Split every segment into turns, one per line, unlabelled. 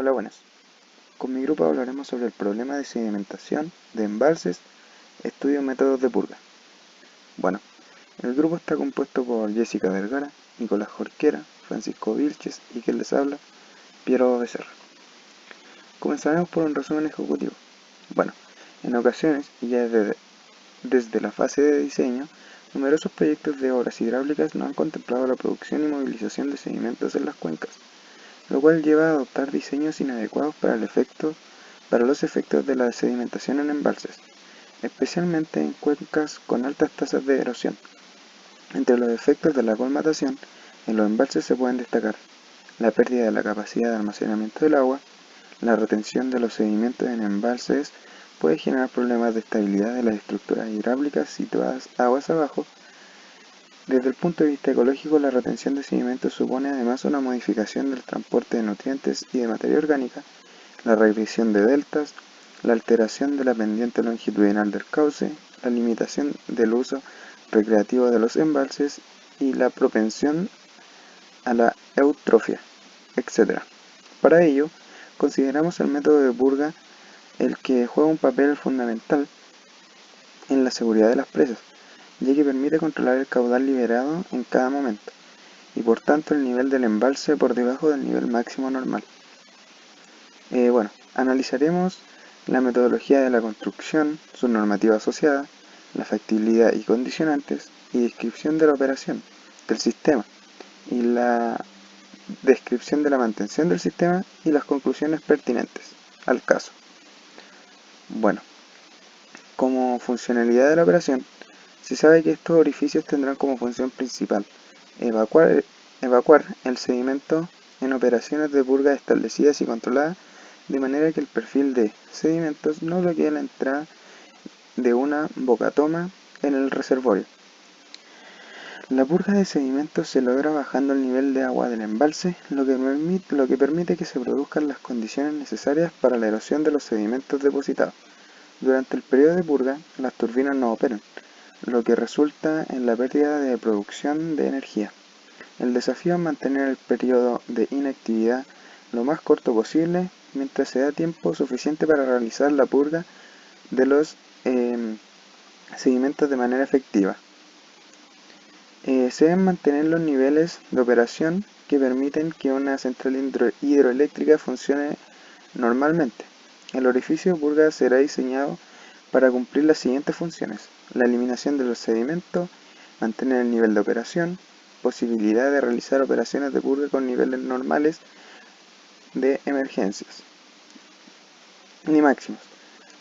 Hola, buenas. Con mi grupo hablaremos sobre el problema de sedimentación de embalses, estudio métodos de purga. Bueno, el grupo está compuesto por Jessica Vergara, Nicolás Jorquera, Francisco Vilches y quien les habla, Piero Becerra. Comenzaremos por un resumen ejecutivo. Bueno, en ocasiones, y ya desde la fase de diseño, numerosos proyectos de obras hidráulicas no han contemplado la producción y movilización de sedimentos en las cuencas, lo cual lleva a adoptar diseños inadecuados para los efectos de la sedimentación en embalses, especialmente en cuencas con altas tasas de erosión. Entre los efectos de la colmatación, en los embalses se pueden destacar la pérdida de la capacidad de almacenamiento del agua, la retención de los sedimentos en embalses puede generar problemas de estabilidad de las estructuras hidráulicas situadas aguas abajo. Desde el punto de vista ecológico, la retención de sedimentos supone además una modificación del transporte de nutrientes y de materia orgánica, la regresión de deltas, la alteración de la pendiente longitudinal del cauce, la limitación del uso recreativo de los embalses y la propensión a la eutrofia, etc. Para ello, consideramos el método de purga el que juega un papel fundamental en la seguridad de las presas, ya que permite controlar el caudal liberado en cada momento, y por tanto el nivel del embalse por debajo del nivel máximo normal. Analizaremos la metodología de la construcción, su normativa asociada, la factibilidad y condicionantes, y descripción de la operación del sistema, y la descripción de la mantención del sistema y las conclusiones pertinentes al caso. Bueno, como funcionalidad de la operación, se sabe que estos orificios tendrán como función principal evacuar el sedimento en operaciones de purga establecidas y controladas, de manera que el perfil de sedimentos no bloquee la entrada de una bocatoma en el reservorio. La purga de sedimentos se logra bajando el nivel de agua del embalse, lo que permite que se produzcan las condiciones necesarias para la erosión de los sedimentos depositados. Durante el periodo de purga, las turbinas no operan, lo que resulta en la pérdida de producción de energía. El desafío es mantener el periodo de inactividad lo más corto posible, mientras se da tiempo suficiente para realizar la purga de los sedimentos de manera efectiva. Se deben mantener los niveles de operación que permiten que una central hidroeléctrica funcione normalmente. El orificio de purga será diseñado para cumplir las siguientes funciones: la eliminación de los sedimentos, mantener el nivel de operación, posibilidad de realizar operaciones de purga con niveles normales de emergencias ni máximos.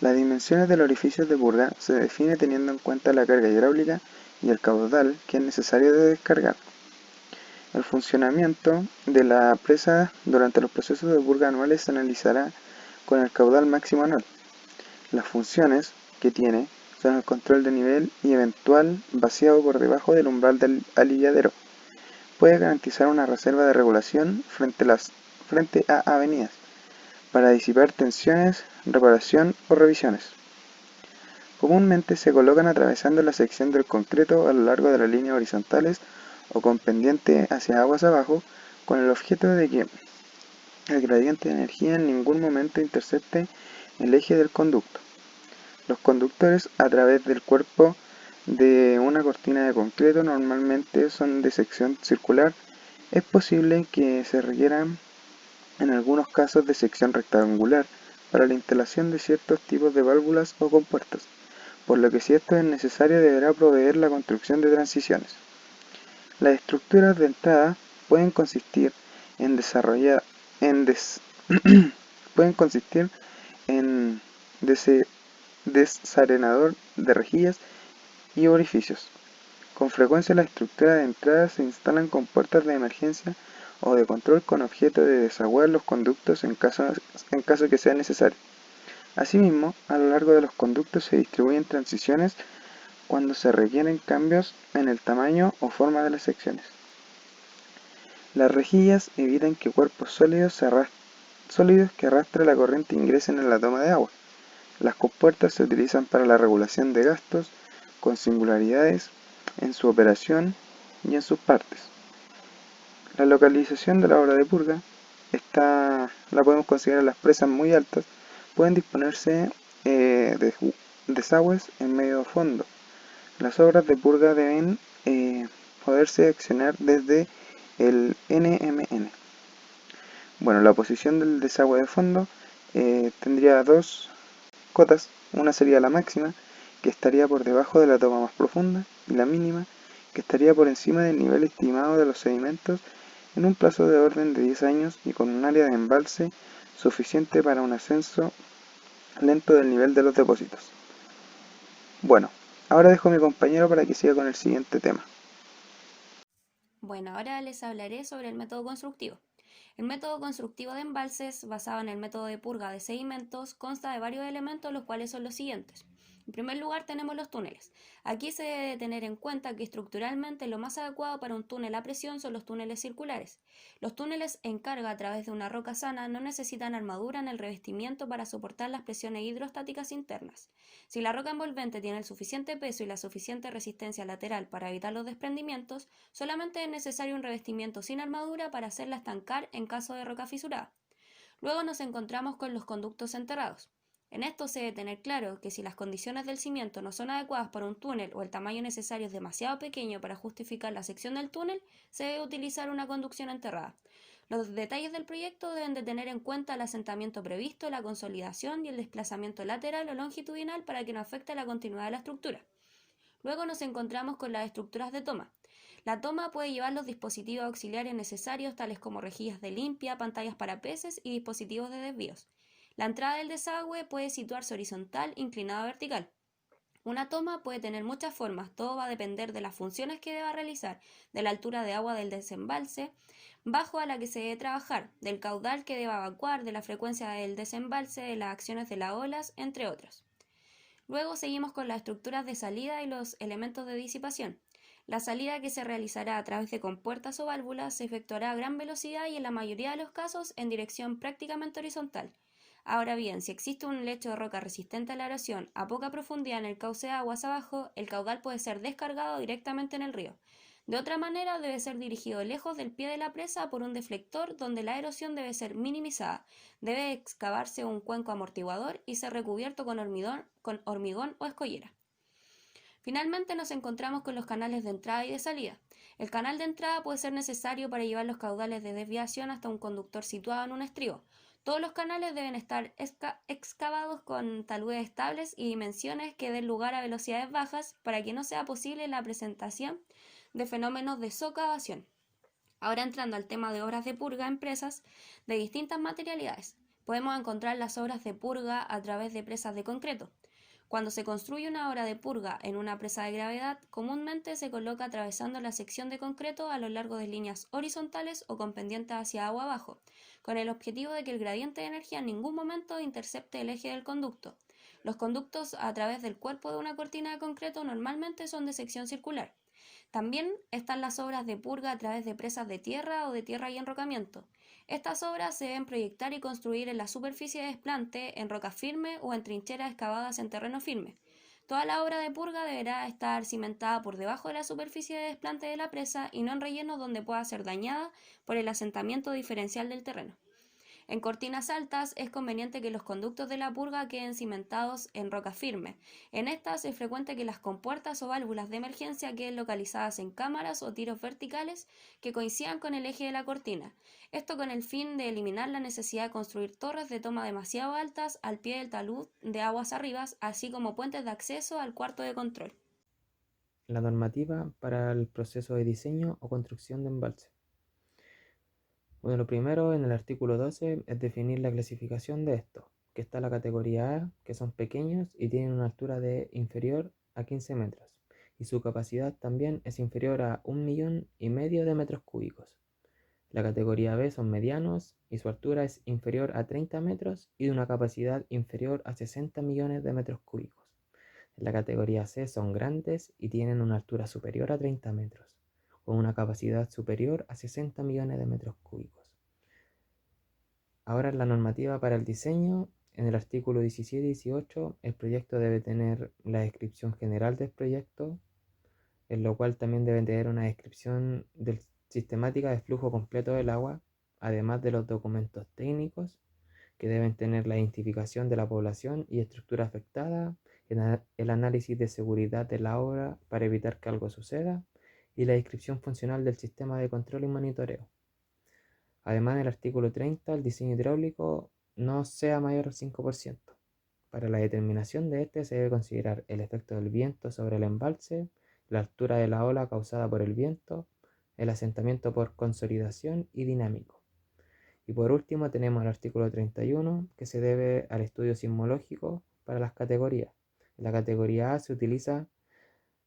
Las dimensiones del orificio de purga se define teniendo en cuenta la carga hidráulica y el caudal que es necesario de descargar. El funcionamiento de la presa durante los procesos de purga anuales se analizará con el caudal máximo anual. Las funciones que tiene son el control de nivel y eventual vaciado por debajo del umbral del aliviadero. Puede garantizar una reserva de regulación frente a avenidas, para disipar tensiones, reparación o revisiones. Comúnmente se colocan atravesando la sección del concreto a lo largo de las líneas horizontales o con pendiente hacia aguas abajo, con el objeto de que el gradiente de energía en ningún momento intercepte el eje del conducto. Los conductores a través del cuerpo de una cortina de concreto normalmente son de sección circular. Es posible que se requieran en algunos casos de sección rectangular para la instalación de ciertos tipos de válvulas o compuertas, por lo que si esto es necesario deberá proveer la construcción de transiciones. Las estructuras de entrada pueden consistir en desarenador de rejillas y orificios. Con frecuencia las estructuras de entrada se instalan con puertas de emergencia o de control con objeto de desaguar los conductos en caso que sea necesario. Asimismo, a lo largo de los conductos se distribuyen transiciones cuando se requieren cambios en el tamaño o forma de las secciones. Las rejillas evitan que cuerpos sólidos que arrastra la corriente ingresen en la toma de agua. Las compuertas se utilizan para la regulación de gastos, con singularidades en su operación y en sus partes. La localización de la obra de purga la podemos considerar las presas muy altas, pueden disponerse de desagües en medio fondo. Las obras de purga deben poderse accionar desde el NMN. Bueno, la posición del desagüe de fondo tendría dos cotas. Una sería la máxima, que estaría por debajo de la toma más profunda, y la mínima, que estaría por encima del nivel estimado de los sedimentos en un plazo de orden de 10 años y con un área de embalse suficiente para un ascenso lento del nivel de los depósitos. Bueno, ahora dejo a mi compañero para que siga con el siguiente tema.
Bueno, ahora les hablaré sobre el método constructivo. El método constructivo de embalses, basado en el método de purga de sedimentos, consta de varios elementos, los cuales son los siguientes. En primer lugar tenemos los túneles. Aquí se debe tener en cuenta que estructuralmente lo más adecuado para un túnel a presión son los túneles circulares. Los túneles en carga a través de una roca sana no necesitan armadura en el revestimiento para soportar las presiones hidrostáticas internas. Si la roca envolvente tiene el suficiente peso y la suficiente resistencia lateral para evitar los desprendimientos, solamente es necesario un revestimiento sin armadura para hacerla estancar en caso de roca fisurada. Luego nos encontramos con los conductos enterrados. En esto se debe tener claro que si las condiciones del cimiento no son adecuadas para un túnel o el tamaño necesario es demasiado pequeño para justificar la sección del túnel, se debe utilizar una conducción enterrada. Los detalles del proyecto deben de tener en cuenta el asentamiento previsto, la consolidación y el desplazamiento lateral o longitudinal para que no afecte la continuidad de la estructura. Luego nos encontramos con las estructuras de toma. La toma puede llevar los dispositivos auxiliares necesarios tales como rejillas de limpia, pantallas para peces y dispositivos de desvíos. La entrada del desagüe puede situarse horizontal, inclinada o vertical. Una toma puede tener muchas formas, todo va a depender de las funciones que deba realizar, de la altura de agua del desembalse, bajo a la que se debe trabajar, del caudal que deba evacuar, de la frecuencia del desembalse, de las acciones de las olas, entre otros. Luego seguimos con las estructuras de salida y los elementos de disipación. La salida, que se realizará a través de compuertas o válvulas, se efectuará a gran velocidad y en la mayoría de los casos en dirección prácticamente horizontal. Ahora bien, si existe un lecho de roca resistente a la erosión a poca profundidad en el cauce de aguas abajo, el caudal puede ser descargado directamente en el río. De otra manera, debe ser dirigido lejos del pie de la presa por un deflector donde la erosión debe ser minimizada. Debe excavarse un cuenco amortiguador y ser recubierto con hormigón o escollera. Finalmente nos encontramos con los canales de entrada y de salida. El canal de entrada puede ser necesario para llevar los caudales de desviación hasta un conductor situado en un estribo. Todos los canales deben estar excavados con taludes estables y dimensiones que den lugar a velocidades bajas para que no sea posible la presentación de fenómenos de socavación. Ahora entrando al tema de obras de purga en presas de distintas materialidades. Podemos encontrar las obras de purga a través de presas de concreto. Cuando se construye una obra de purga en una presa de gravedad, comúnmente se coloca atravesando la sección de concreto a lo largo de líneas horizontales o con pendientes hacia agua abajo, con el objetivo de que el gradiente de energía en ningún momento intercepte el eje del conducto. Los conductos a través del cuerpo de una cortina de concreto normalmente son de sección circular. También están las obras de purga a través de presas de tierra o de tierra y enrocamiento. Estas obras se deben proyectar y construir en la superficie de desplante, en roca firme o en trincheras excavadas en terreno firme. Toda la obra de purga deberá estar cimentada por debajo de la superficie de desplante de la presa y no en rellenos donde pueda ser dañada por el asentamiento diferencial del terreno. En cortinas altas es conveniente que los conductos de la purga queden cimentados en roca firme. En estas es frecuente que las compuertas o válvulas de emergencia queden localizadas en cámaras o tiros verticales que coincidan con el eje de la cortina. Esto con el fin de eliminar la necesidad de construir torres de toma demasiado altas al pie del talud de aguas arriba, así como puentes de acceso al cuarto de control.
La normativa para el proceso de diseño o construcción de embalse. Bueno, lo primero en el artículo 12 es definir la clasificación de esto, que está la categoría A, que son pequeños y tienen una altura de inferior a 15 metros, y su capacidad también es inferior a 1,5 millones de metros cúbicos. La categoría B son medianos y su altura es inferior a 30 metros y de una capacidad inferior a 60 millones de metros cúbicos. La categoría C son grandes y tienen una altura superior a 30 metros, con una capacidad superior a 60 millones de metros cúbicos. Ahora la normativa para el diseño. En el artículo 17 y 18, el proyecto debe tener la descripción general del proyecto, en lo cual también debe tener una descripción sistemática de flujo completo del agua, además de los documentos técnicos que deben tener la identificación de la población y estructura afectada, el análisis de seguridad de la obra para evitar que algo suceda y la descripción funcional del sistema de control y monitoreo. Además, en el artículo 30, el diseño hidráulico no sea mayor al 5%. Para la determinación de este se debe considerar el efecto del viento sobre el embalse, la altura de la ola causada por el viento, el asentamiento por consolidación y dinámico. Y por último tenemos el artículo 31, que se debe al estudio sismológico para las categorías. La categoría A se utiliza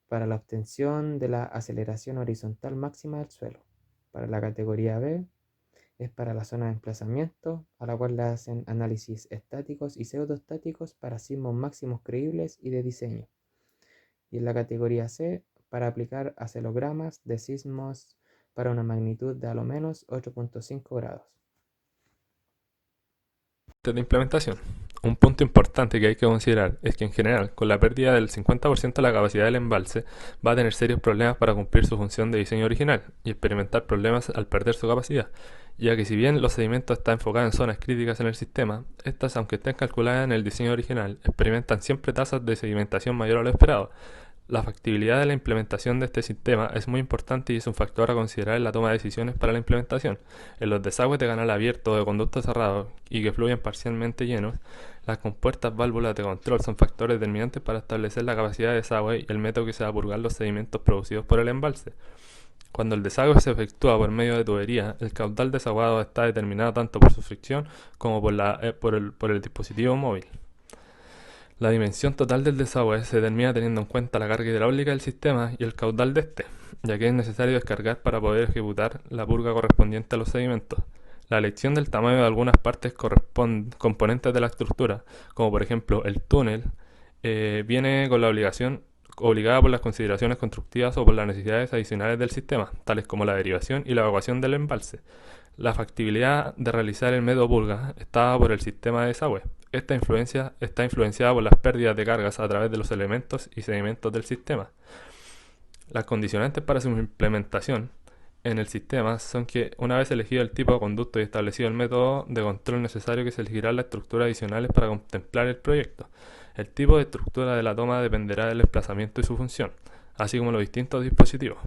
para la obtención de la aceleración horizontal máxima del suelo. Para la categoría B es para la zona de emplazamiento, a la cual le hacen análisis estáticos y pseudoestáticos para sismos máximos creíbles y de diseño. Y en la categoría C, para aplicar acelogramas de sismos para una magnitud de a lo menos 8.5 grados.
De implementación. Un punto importante que hay que considerar es que en general, con la pérdida del 50% de la capacidad del embalse, va a tener serios problemas para cumplir su función de diseño original y experimentar problemas al perder su capacidad, ya que si bien los sedimentos están enfocados en zonas críticas en el sistema, estas, aunque estén calculadas en el diseño original, experimentan siempre tasas de sedimentación mayor a lo esperado. La factibilidad de la implementación de este sistema es muy importante y es un factor a considerar en la toma de decisiones para la implementación. En los desagües de canal abierto o de conducto cerrado y que fluyen parcialmente llenos, las compuertas válvulas de control son factores determinantes para establecer la capacidad de desagüe y el método que se va a purgar los sedimentos producidos por el embalse. Cuando el desagüe se efectúa por medio de tubería, el caudal desaguado está determinado tanto por su fricción como por el dispositivo móvil. La dimensión total del desagüe se determina teniendo en cuenta la carga hidráulica del sistema y el caudal de este, ya que es necesario descargar para poder ejecutar la purga correspondiente a los sedimentos. La elección del tamaño de algunas partes componentes de la estructura, como por ejemplo el túnel, viene con la obligación obligada por las consideraciones constructivas o por las necesidades adicionales del sistema, tales como la derivación y la evacuación del embalse. La factibilidad de realizar el método purga está dada por el sistema de desagüe. Esta influencia está influenciada por las pérdidas de cargas a través de los elementos y sedimentos del sistema. Las condicionantes para su implementación en el sistema son que, una vez elegido el tipo de conducto y establecido el método de control necesario, que se elegirán las estructuras adicionales para contemplar el proyecto. El tipo de estructura de la toma dependerá del desplazamiento y su función, así como los distintos dispositivos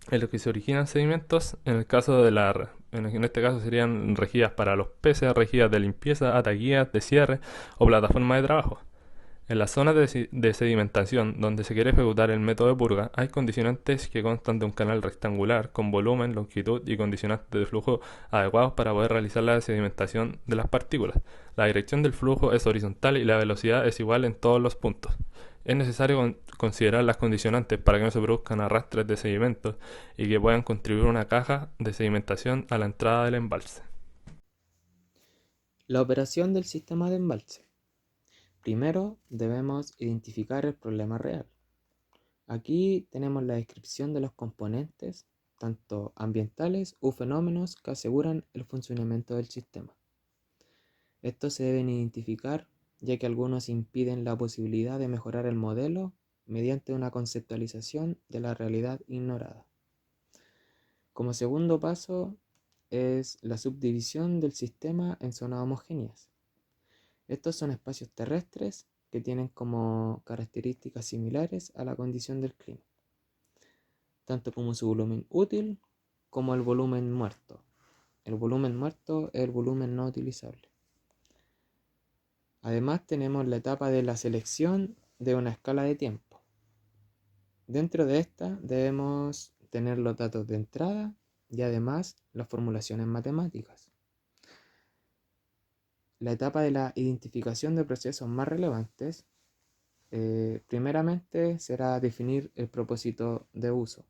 en los que se originan sedimentos. En este caso serían rejillas para los peces, rejillas de limpieza, ataguías de cierre o plataformas de trabajo. En las zonas de sedimentación donde se quiere ejecutar el método de purga, hay condicionantes que constan de un canal rectangular con volumen, longitud y condicionantes de flujo adecuados para poder realizar la sedimentación de las partículas. La dirección del flujo es horizontal y la velocidad es igual en todos los puntos. Es necesario considerar las condicionantes para que no se produzcan arrastres de sedimentos y que puedan contribuir a una caja de sedimentación a la entrada del embalse.
La operación del sistema de embalse. Primero debemos identificar el problema real. Aquí tenemos la descripción de los componentes, tanto ambientales u fenómenos que aseguran el funcionamiento del sistema. Estos se deben identificar ya que algunos impiden la posibilidad de mejorar el modelo mediante una conceptualización de la realidad ignorada. Como segundo paso es la subdivisión del sistema en zonas homogéneas. Estos son espacios terrestres que tienen como características similares a la condición del clima, tanto como su volumen útil como el volumen muerto. El volumen muerto es el volumen no utilizable. Además tenemos la etapa de la selección de una escala de tiempo. Dentro de esta debemos tener los datos de entrada y además las formulaciones matemáticas. La etapa de la identificación de procesos más relevantes, primeramente será definir el propósito de uso.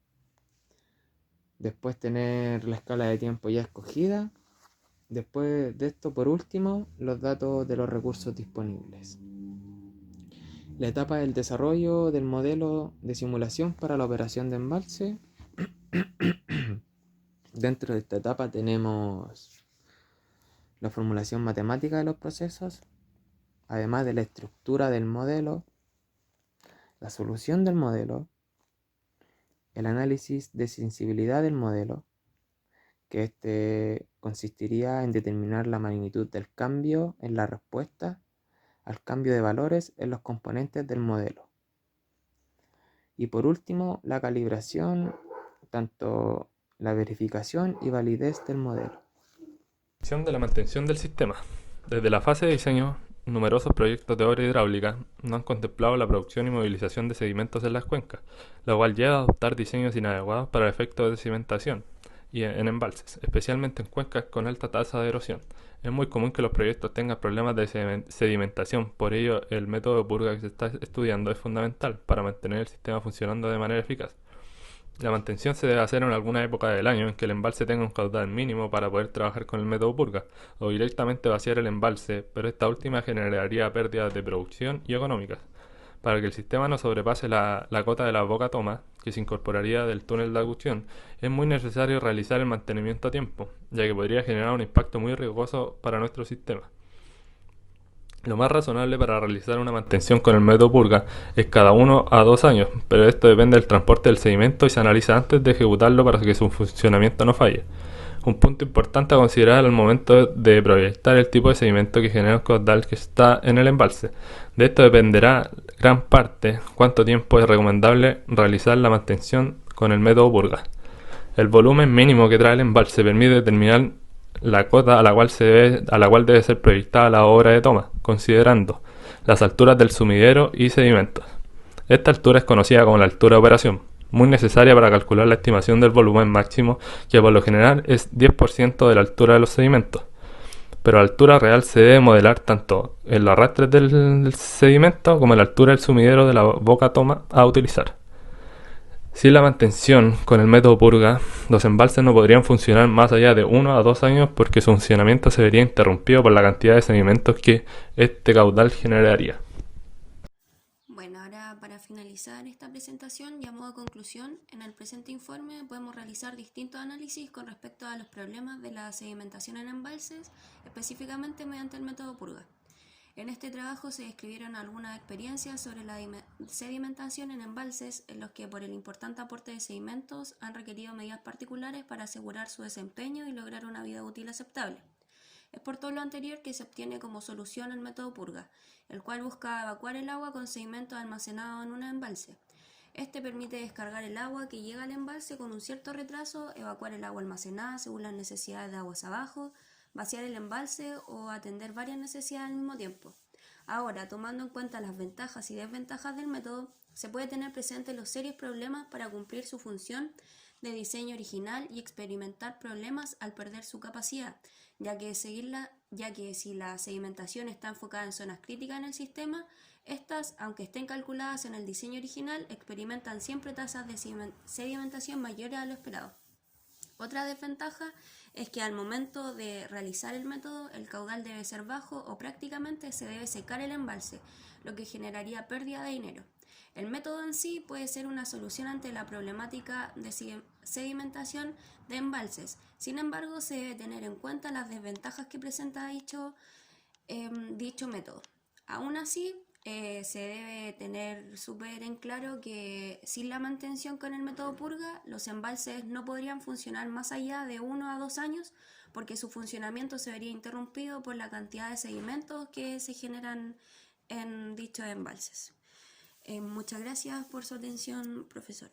Después tener la escala de tiempo ya escogida. Después de esto, por último, los datos de los recursos disponibles. La etapa del desarrollo del modelo de simulación para la operación de embalse. Dentro de esta etapa tenemos la formulación matemática de los procesos, además de la estructura del modelo, la solución del modelo, el análisis de sensibilidad del modelo, que este consistiría en determinar la magnitud del cambio en la respuesta al cambio de valores en los componentes del modelo. Y por último, la calibración, tanto la verificación y validez del modelo.
De la mantención del sistema. Desde la fase de diseño, numerosos proyectos de obra hidráulica no han contemplado la producción y movilización de sedimentos en las cuencas, lo cual lleva a adoptar diseños inadecuados para el efecto de sedimentación y en embalses, especialmente en cuencas con alta tasa de erosión. Es muy común que los proyectos tengan problemas de sedimentación, por ello el método de purga que se está estudiando es fundamental para mantener el sistema funcionando de manera eficaz. La mantención se debe hacer en alguna época del año en que el embalse tenga un caudal mínimo para poder trabajar con el método purga, o directamente vaciar el embalse, pero esta última generaría pérdidas de producción y económicas. Para que el sistema no sobrepase la cota de la boca toma, que se incorporaría del túnel de aducción, es muy necesario realizar el mantenimiento a tiempo, ya que podría generar un impacto muy riesgoso para nuestro sistema. Lo más razonable para realizar una mantención con el método purga es cada 1 a 2 años, pero esto depende del transporte del sedimento y se analiza antes de ejecutarlo para que su funcionamiento no falle. Un punto importante a considerar al momento de proyectar el tipo de sedimento que genera el caudal que está en el embalse. De esto dependerá gran parte cuánto tiempo es recomendable realizar la mantención con el método purga. El volumen mínimo que trae el embalse permite determinar la cota a la cual debe ser proyectada la obra de toma, considerando las alturas del sumidero y sedimentos. Esta altura es conocida como la altura de operación, muy necesaria para calcular la estimación del volumen máximo, que por lo general es 10% de la altura de los sedimentos. Pero la altura real se debe modelar tanto en los arrastres del sedimento como en la altura del sumidero de la boca toma a utilizar. Sin la mantención con el método purga, los embalses no podrían funcionar más allá de 1 a 2 años porque su funcionamiento se vería interrumpido por la cantidad de sedimentos que este caudal generaría.
Bueno, ahora para finalizar esta presentación y a modo de conclusión, en el presente informe podemos realizar distintos análisis con respecto a los problemas de la sedimentación en embalses, específicamente mediante el método purga. En este trabajo se describieron algunas experiencias sobre la sedimentación en embalses en los que por el importante aporte de sedimentos han requerido medidas particulares para asegurar su desempeño y lograr una vida útil aceptable. Es por todo lo anterior que se obtiene como solución el método purga, el cual busca evacuar el agua con sedimentos almacenados en un embalse. Este permite descargar el agua que llega al embalse con un cierto retraso, evacuar el agua almacenada según las necesidades de aguas abajo, vaciar el embalse o atender varias necesidades al mismo tiempo. Ahora, tomando en cuenta las ventajas y desventajas del método, se puede tener presente los serios problemas para cumplir su función de diseño original y experimentar problemas al perder su capacidad, ya que si la sedimentación está enfocada en zonas críticas en el sistema, estas, aunque estén calculadas en el diseño original, experimentan siempre tasas de sedimentación mayores a lo esperado. Otra desventaja es que al momento de realizar el método, el caudal debe ser bajo o prácticamente se debe secar el embalse, lo que generaría pérdida de dinero. El método en sí puede ser una solución ante la problemática de sedimentación de embalses. Sin embargo, se debe tener en cuenta las desventajas que presenta dicho método. Aún así, se debe tener súper en claro que sin la mantención con el método purga, los embalses no podrían funcionar más allá de 1 a 2 años porque su funcionamiento se vería interrumpido por la cantidad de sedimentos que se generan en dichos embalses. Muchas gracias por su atención, profesor.